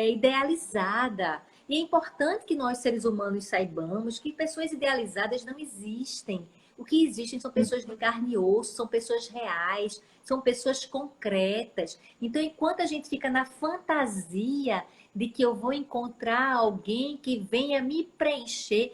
S2: idealizada. E é importante que nós, seres humanos, saibamos que pessoas idealizadas não existem. O que existem são pessoas de carne e osso, são pessoas reais, são pessoas concretas. Então, enquanto a gente fica na fantasia de que eu vou encontrar alguém que venha me preencher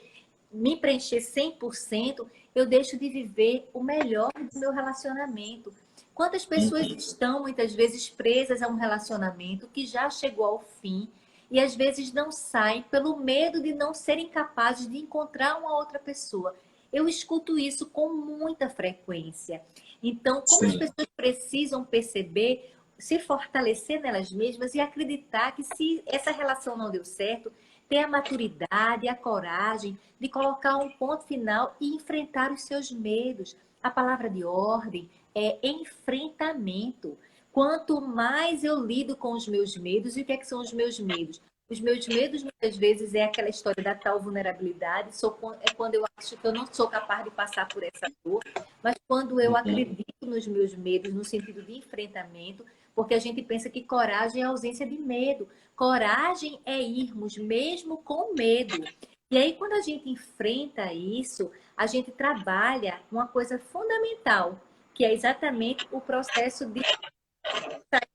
S2: 100%, eu deixo de viver o melhor do meu relacionamento. Quantas pessoas estão, muitas vezes, presas a um relacionamento que já chegou ao fim e, às vezes, não saem pelo medo de não serem capazes de encontrar uma outra pessoa. Eu escuto isso com muita frequência. Então, como as pessoas precisam perceber, se fortalecer nelas mesmas e acreditar que se essa relação não deu certo, ter a maturidade, a coragem de colocar um ponto final e enfrentar os seus medos. A palavra de ordem é enfrentamento. Quanto mais eu lido com os meus medos, e o que é que são os meus medos? Os meus medos, muitas vezes, é aquela história da tal vulnerabilidade. É quando eu acho que eu não sou capaz de passar por essa dor. Mas quando eu acredito nos meus medos, no sentido de enfrentamento, porque a gente pensa que coragem é ausência de medo. Coragem é irmos mesmo com medo. E aí, quando a gente enfrenta isso, a gente trabalha uma coisa fundamental, que é exatamente o processo de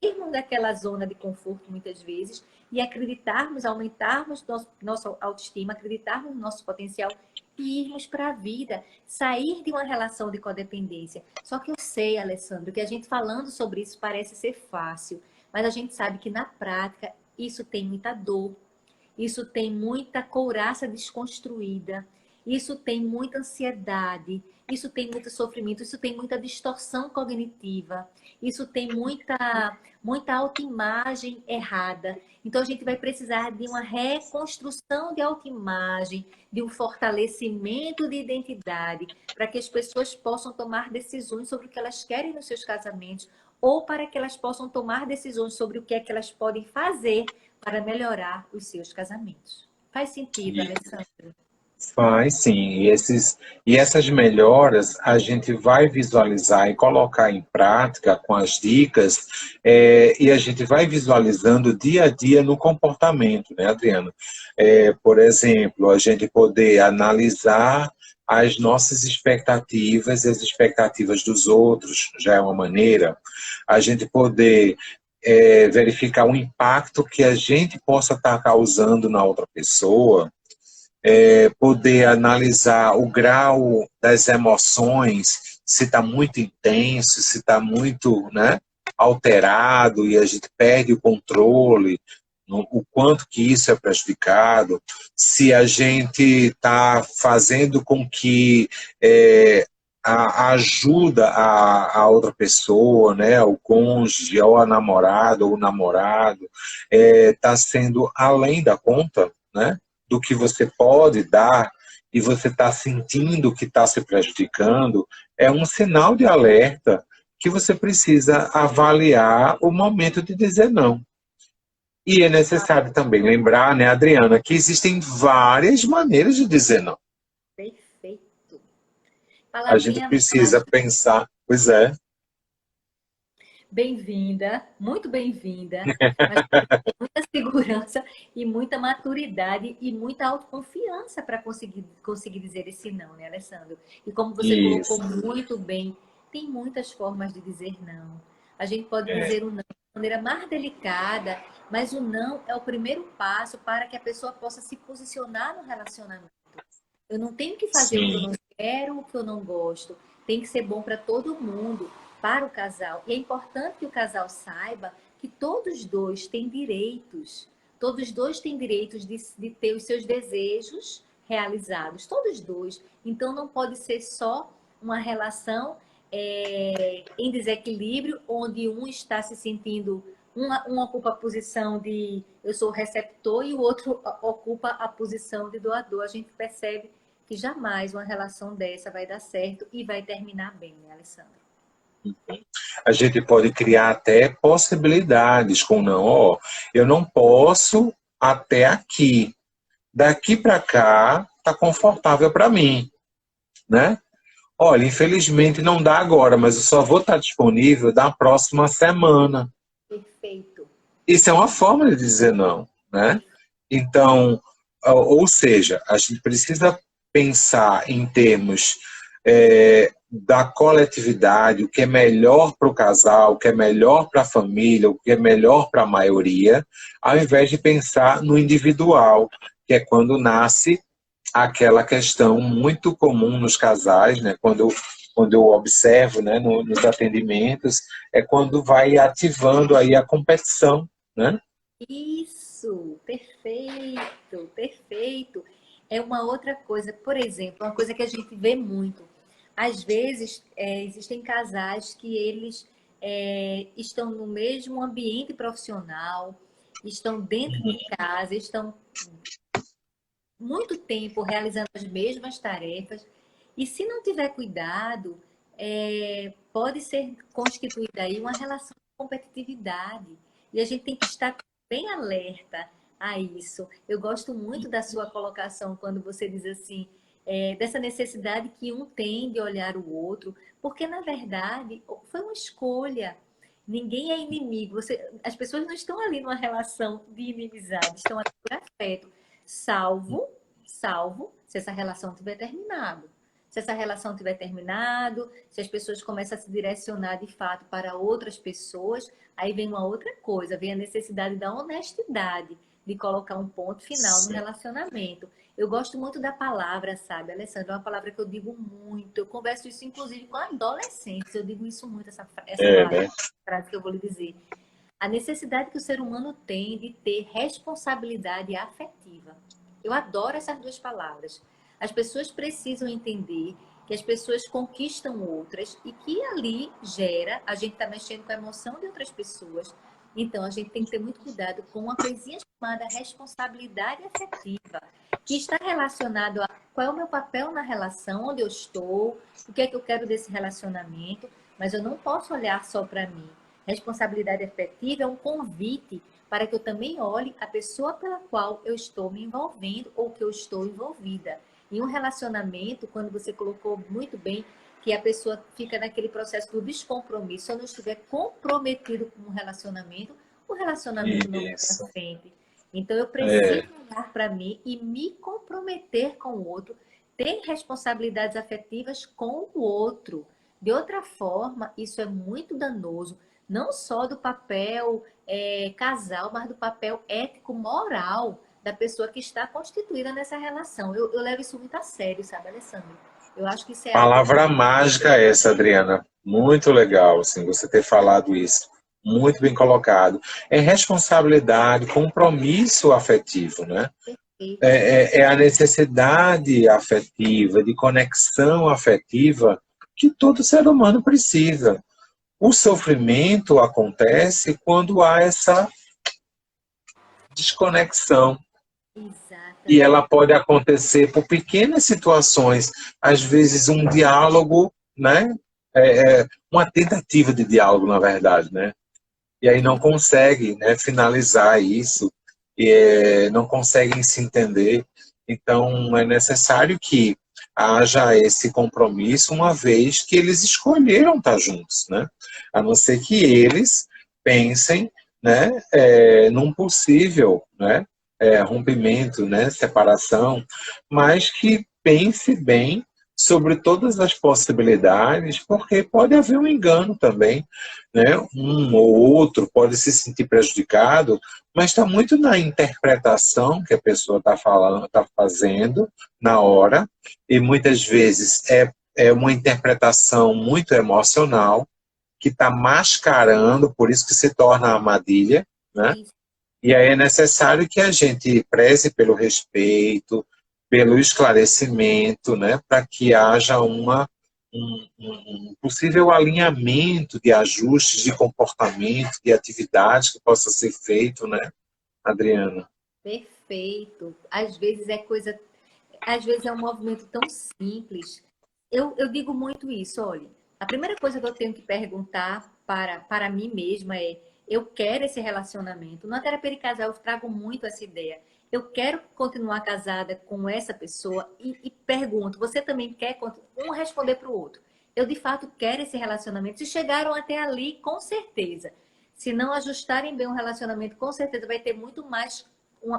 S2: sairmos daquela zona de conforto muitas vezes e acreditarmos, aumentarmos nossa autoestima, acreditarmos no nosso potencial e irmos para a vida, sair de uma relação de codependência. Só que eu sei, Alessandro, que a gente falando sobre isso parece ser fácil, mas a gente sabe que na prática isso tem muita dor, isso tem muita couraça desconstruída, isso tem muita ansiedade, isso tem muito sofrimento, isso tem muita distorção cognitiva, isso tem muita autoimagem errada. Então a gente vai precisar de uma reconstrução de autoimagem, de um fortalecimento de identidade, para que as pessoas possam tomar decisões sobre o que elas querem nos seus casamentos, ou para que elas possam tomar decisões sobre o que é que elas podem fazer para melhorar os seus casamentos. Faz sentido, Alessandro?
S1: Faz sim, e essas melhoras a gente vai visualizar e colocar em prática com as dicas, e a gente vai visualizando dia a dia no comportamento, né, Adriana? Por exemplo, a gente poder analisar as nossas expectativas e as expectativas dos outros, já é uma maneira. A gente poder verificar o impacto que a gente possa estar causando na outra pessoa, poder analisar o grau das emoções, se está muito intenso, se está muito, né, alterado e a gente perde o controle, o quanto que isso é prejudicado, se a gente está fazendo com que a ajuda a outra pessoa, né, o cônjuge, ou a namorada, ou o namorado, está sendo além da conta, né, do que você pode dar, e você está sentindo que está se prejudicando, é um sinal de alerta que você precisa avaliar o momento de dizer não. E é necessário também lembrar, né, Adriana, que existem várias maneiras de dizer não.
S2: Perfeito.
S1: A gente
S2: Palavrinha
S1: precisa pensar, pois é.
S2: bem-vinda, muito bem-vinda, mas tem muita segurança e muita maturidade e muita autoconfiança para conseguir dizer esse não, né, Alessandro? E como você colocou
S1: Isso.
S2: muito bem, tem muitas formas de dizer não. A gente pode dizer o não de maneira mais delicada, mas o não é o primeiro passo para que a pessoa possa se posicionar no relacionamento. Eu não tenho que fazer o que eu
S1: Sim.
S2: não quero, o que eu não gosto. Tem que ser bom para todo mundo, para o casal. E é importante que o casal saiba que todos dois têm direitos. Todos dois têm direitos de ter os seus desejos realizados. Todos dois. Então não pode ser só uma relação em desequilíbrio, onde um está se sentindo Um ocupa a posição de eu sou o receptor e o outro ocupa a posição de doador. A gente percebe que jamais uma relação dessa vai dar certo e vai terminar bem, né, Alessandra?
S3: A gente pode criar até possibilidades com não, ó, eu não posso até aqui. Daqui para cá tá confortável para mim, né? Olha, infelizmente não dá agora, mas eu só vou estar disponível na próxima semana.
S2: Perfeito.
S3: Isso é uma forma de dizer não, né? Então, ou seja, a gente precisa pensar em termos da coletividade, o que é melhor para o casal, o que é melhor para a família, o que é melhor para a maioria, ao invés de pensar no individual, que é quando nasce aquela questão muito comum nos casais, né? Quando eu observo, né, nos atendimentos, é quando vai ativando aí a competição, né?
S2: Isso, perfeito, perfeito. É uma outra coisa, por exemplo, uma coisa que a gente vê muito. Às vezes, existem casais que eles estão no mesmo ambiente profissional, estão dentro de casa, estão muito tempo realizando as mesmas tarefas, e se não tiver cuidado, pode ser constituída aí uma relação de competitividade. E a gente tem que estar bem alerta a isso. Eu gosto muito da sua colocação quando você diz assim, dessa necessidade que um tem de olhar o outro, porque na verdade foi uma escolha. Ninguém é inimigo. As pessoas não estão ali numa relação de inimizade, estão ali por afeto. Salvo se essa relação tiver terminado. Se essa relação tiver terminado, se as pessoas começam a se direcionar de fato para outras pessoas, aí vem uma outra coisa, vem a necessidade da honestidade, de colocar um ponto final no relacionamento. Eu gosto muito da palavra, sabe, Alessandra? É uma palavra que eu digo muito. Eu converso isso, inclusive, com adolescentes. Eu digo isso muito, essa palavra,
S3: Né?
S2: essa frase que eu vou lhe dizer. A necessidade que o ser humano tem de ter responsabilidade afetiva. Eu adoro essas duas palavras. As pessoas precisam entender que as pessoas conquistam outras e que ali a gente está mexendo com a emoção de outras pessoas. Então, a gente tem que ter muito cuidado com uma coisinha chamada responsabilidade afetiva, que está relacionado a qual é o meu papel na relação, onde eu estou, o que é que eu quero desse relacionamento, mas eu não posso olhar só para mim. Responsabilidade afetiva é um convite para que eu também olhe a pessoa pela qual eu estou me envolvendo ou que eu estou envolvida. Em um relacionamento, quando você colocou muito bem que a pessoa fica naquele processo do descompromisso, se eu não estiver comprometido com o relacionamento não vai para frente. Então, eu preciso olhar para mim e me comprometer com o outro, ter responsabilidades afetivas com o outro. De outra forma, isso é muito danoso, não só do papel casal, mas do papel ético-moral da pessoa que está constituída nessa relação. Eu levo isso muito a sério, sabe, Alessandro? Eu acho que isso é algo...
S3: Palavra mágica essa, Adriana. Muito legal, assim, você ter falado isso. Muito bem colocado. É responsabilidade, compromisso afetivo, né? É a necessidade afetiva, de conexão afetiva que todo ser humano precisa. O sofrimento acontece quando há essa desconexão. E
S2: Exatamente.
S3: ela pode acontecer por pequenas situações, às vezes um diálogo, né? Uma tentativa de diálogo, na verdade, né? E aí não consegue, né, finalizar isso, não conseguem se entender. Então é necessário que haja esse compromisso, uma vez que eles escolheram estar juntos, né? A não ser que eles pensem, né, num possível, né, rompimento, né, separação, mas que pense bem sobre todas as possibilidades, porque pode haver um engano também, né? Um ou outro pode se sentir prejudicado, mas está muito na interpretação que a pessoa está falando, está fazendo na hora, e muitas vezes é uma interpretação muito emocional que está mascarando, por isso que se torna armadilha, né?
S2: Isso.
S3: E aí é necessário que a gente preze pelo respeito, pelo esclarecimento, né, para que haja uma um possível alinhamento de ajustes de comportamento, de atividades que possa ser feito, né, Adriana?
S2: Perfeito. Às vezes é um movimento tão simples. Eu digo muito isso, olha. A primeira coisa que eu tenho que perguntar para mim mesma é: eu quero esse relacionamento? Na terapia de casal eu trago muito essa ideia. Eu quero continuar casada com essa pessoa e pergunto: você também quer? Um responder para o outro. Eu de fato quero esse relacionamento. Se chegaram até ali, com certeza. Se não ajustarem bem o relacionamento, com certeza vai ter muito mais,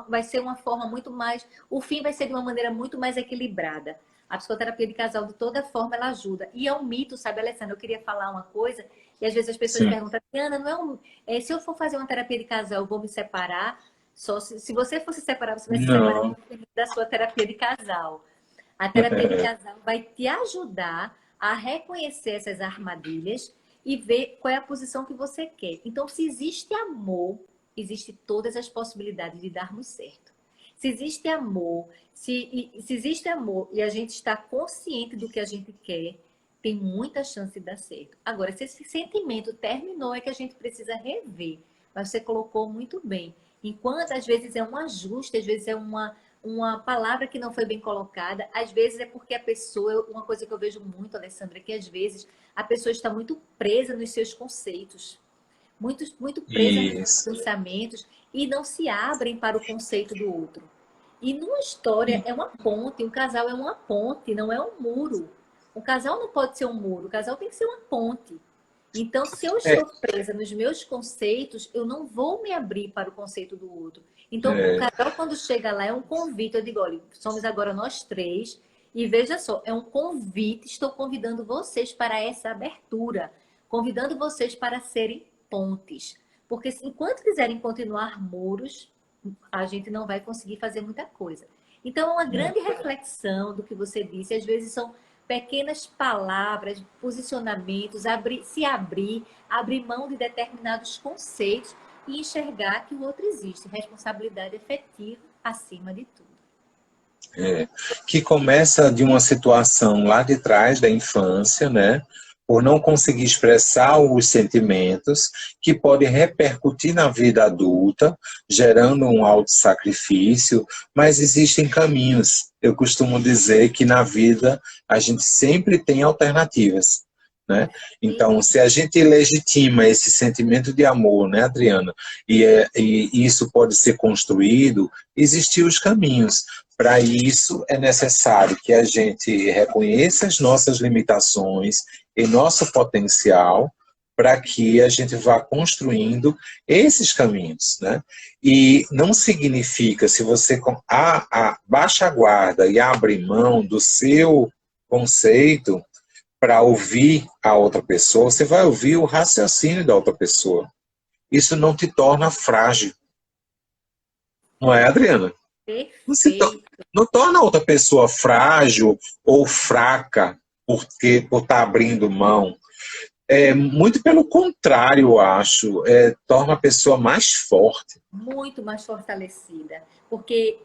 S2: vai ser uma forma muito mais, o fim vai ser de uma maneira muito mais equilibrada. A psicoterapia de casal, de toda forma, ela ajuda. E é um mito, sabe, Alessandra? Eu queria falar uma coisa, e às vezes as pessoas
S3: Sim.
S2: perguntam: Ana, não é se eu for fazer uma terapia de casal, eu vou me separar? Só se você for se separar, você vai se separar
S3: Não.
S2: da sua terapia de casal. A terapia de casal vai te ajudar a reconhecer essas armadilhas e ver qual é a posição que você quer. Então, se existe amor, existe todas as possibilidades de darmos certo. Se existe amor, se existe amor e a gente está consciente do que a gente quer, tem muita chance de dar certo. Agora, se esse sentimento terminou, é que a gente precisa rever. Mas você colocou muito bem. Enquanto às vezes é um ajuste, às vezes é uma palavra que não foi bem colocada, às vezes é porque a pessoa, uma coisa que eu vejo muito, Alessandra, é que às vezes a pessoa está muito presa nos seus conceitos, muito presa nos seus
S3: Isso.
S2: pensamentos e não se abrem para o conceito do outro. E numa história é uma ponte, um casal é uma ponte, não é um muro. Um casal não pode ser um muro, o casal tem que ser uma ponte. Então, se eu
S3: É,
S2: estou presa nos meus conceitos, eu não vou me abrir para o conceito do outro. Então, o
S3: é,
S2: casal, quando chega lá, é um convite. Eu digo: olha, somos agora nós três. E veja só, é um convite. Estou convidando vocês para essa abertura. Convidando vocês para serem pontes. Porque enquanto quiserem continuar muros, a gente não vai conseguir fazer muita coisa. Então, é uma grande reflexão do que você disse. Às vezes são pequenas palavras, posicionamentos, abrir mão de determinados conceitos e enxergar que o outro existe. Responsabilidade efetiva acima de tudo.
S3: que começa de uma situação lá de trás da infância, né? Por não conseguir expressar os sentimentos, que pode repercutir na vida adulta, gerando um autossacrifício, mas existem caminhos. Eu costumo dizer que na vida a gente sempre tem alternativas, né? Então, se a gente legitima esse sentimento de amor, né, Adriana, e isso pode ser construído, existem os caminhos. Para isso, é necessário que a gente reconheça as nossas limitações e nosso potencial para que a gente vá construindo esses caminhos, né? E não significa, se você baixa a guarda e abre mão do seu conceito para ouvir a outra pessoa, você vai ouvir o raciocínio da outra pessoa. Isso não te torna frágil. Não é, Adriana?
S2: Perfeito.
S3: Não torna a outra pessoa frágil ou fraca por estar abrindo mão. Muito pelo contrário, eu acho. Torna a pessoa mais forte.
S2: Muito mais fortalecida. Porque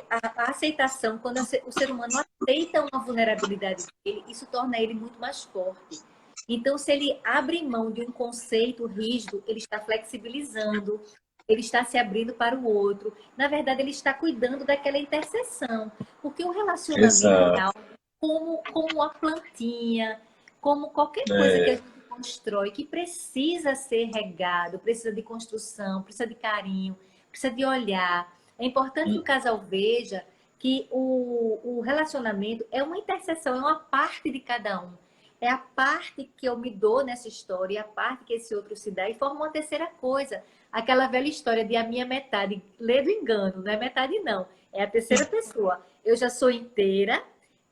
S2: a aceitação, quando o ser humano aceita uma vulnerabilidade dele, isso torna ele muito mais forte. Então, se ele abre mão de um conceito rígido, ele está flexibilizando, ele está se abrindo para o outro. Na verdade, ele está cuidando daquela interseção. Porque o relacionamento é
S3: Exato.
S2: algo como uma plantinha, como qualquer coisa que a gente constrói, que precisa ser regado, precisa de construção, precisa de carinho, precisa de olhar. É importante que o casal veja que o relacionamento é uma interseção, é uma parte de cada um. É a parte que eu me dou nessa história, e a parte que esse outro se dá, e forma uma terceira coisa. Aquela velha história de a minha metade, lê do engano, não é metade não, é a terceira pessoa. Eu já sou inteira,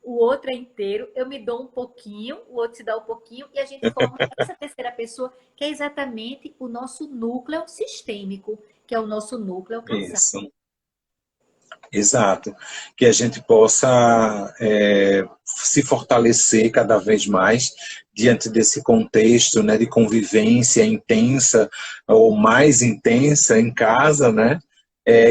S2: o outro é inteiro, eu me dou um pouquinho, o outro se dá um pouquinho, e a gente forma essa terceira pessoa, que é exatamente o nosso núcleo sistêmico, que é o nosso núcleo casal.
S3: Isso. Exato. Que a gente possa se fortalecer cada vez mais diante desse contexto, né, de convivência intensa ou mais intensa em casa, né?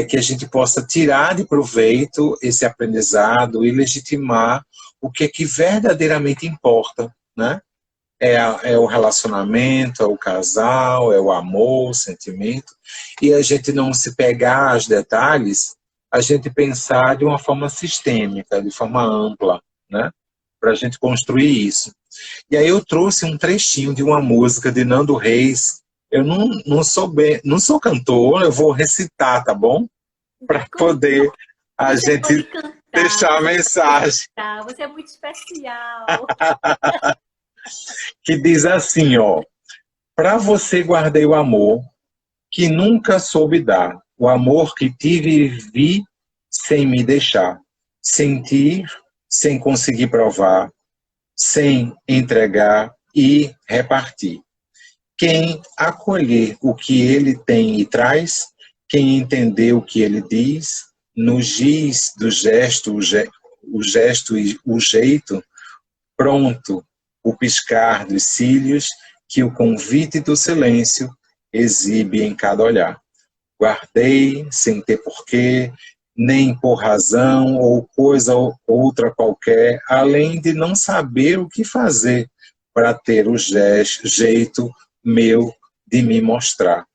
S3: que a gente possa tirar de proveito esse aprendizado e legitimar o que é que verdadeiramente importa, né? É o relacionamento, é o casal, é o amor, o sentimento, e a gente não se pegar aos detalhes, a gente pensar de uma forma sistêmica, de forma ampla, né? Para a gente construir isso. E aí eu trouxe um trechinho de uma música de Nando Reis. Eu não sou cantor, eu vou recitar, tá bom? Para poder a
S2: Você pode
S3: gente
S2: cantar,
S3: deixar a mensagem.
S2: você é muito especial.
S3: Que diz assim, ó: para você guardei o amor que nunca soube dar, o amor que tive e vi sem me deixar, sentir sem conseguir provar, sem entregar e repartir. Quem acolher o que ele tem e traz, quem entender o que ele diz, no giz do gesto, o gesto e o jeito, pronto, o piscar dos cílios, que o convite do silêncio exibe em cada olhar. Guardei, sem ter porquê, nem por razão ou coisa outra qualquer, além de não saber o que fazer para ter o jeito meu de me mostrar.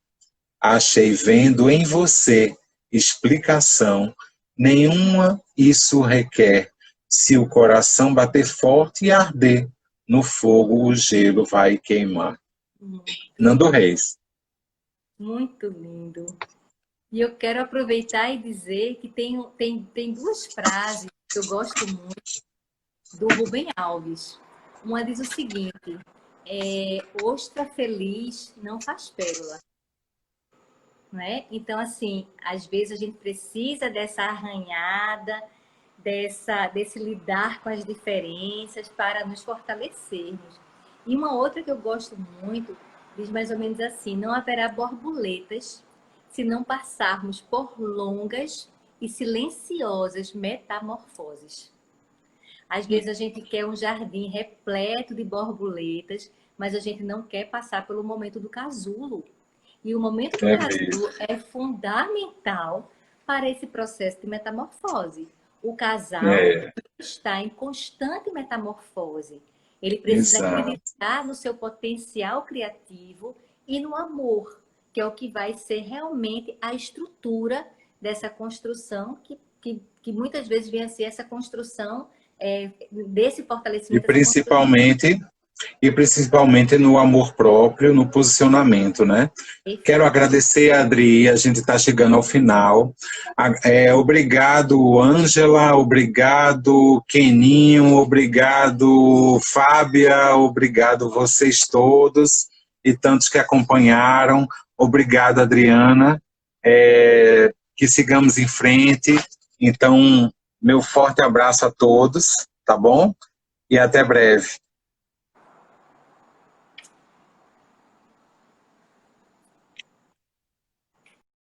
S3: Achei vendo em você explicação, nenhuma isso requer. Se o coração bater forte e arder, no fogo o gelo vai queimar. Nando Reis.
S2: Muito lindo. E eu quero aproveitar e dizer que tem duas frases que eu gosto muito do Rubem Alves. Uma diz o seguinte: ostra feliz não faz pérola. Né? Então, assim, às vezes a gente precisa dessa arranhada, desse lidar com as diferenças para nos fortalecermos. E uma outra que eu gosto muito diz mais ou menos assim: não haverá borboletas se não passarmos por longas e silenciosas metamorfoses. Às vezes a gente quer um jardim repleto de borboletas, mas a gente não quer passar pelo momento do casulo. E o momento do casulo é fundamental para esse processo de metamorfose. O casal está em constante metamorfose. Ele precisa acreditar no seu potencial criativo e no amor, que é o que vai ser realmente a estrutura dessa construção, que muitas vezes vem a ser essa construção desse fortalecimento.
S3: E principalmente no amor próprio, no posicionamento, né? Quero agradecer a Adri, a gente está chegando ao final. Obrigado, Ângela, obrigado, Keninho, obrigado, Fábia, obrigado vocês todos e tantos que acompanharam. Obrigado, Adriana. Que sigamos em frente. Então, meu forte abraço a todos, tá bom? E até breve.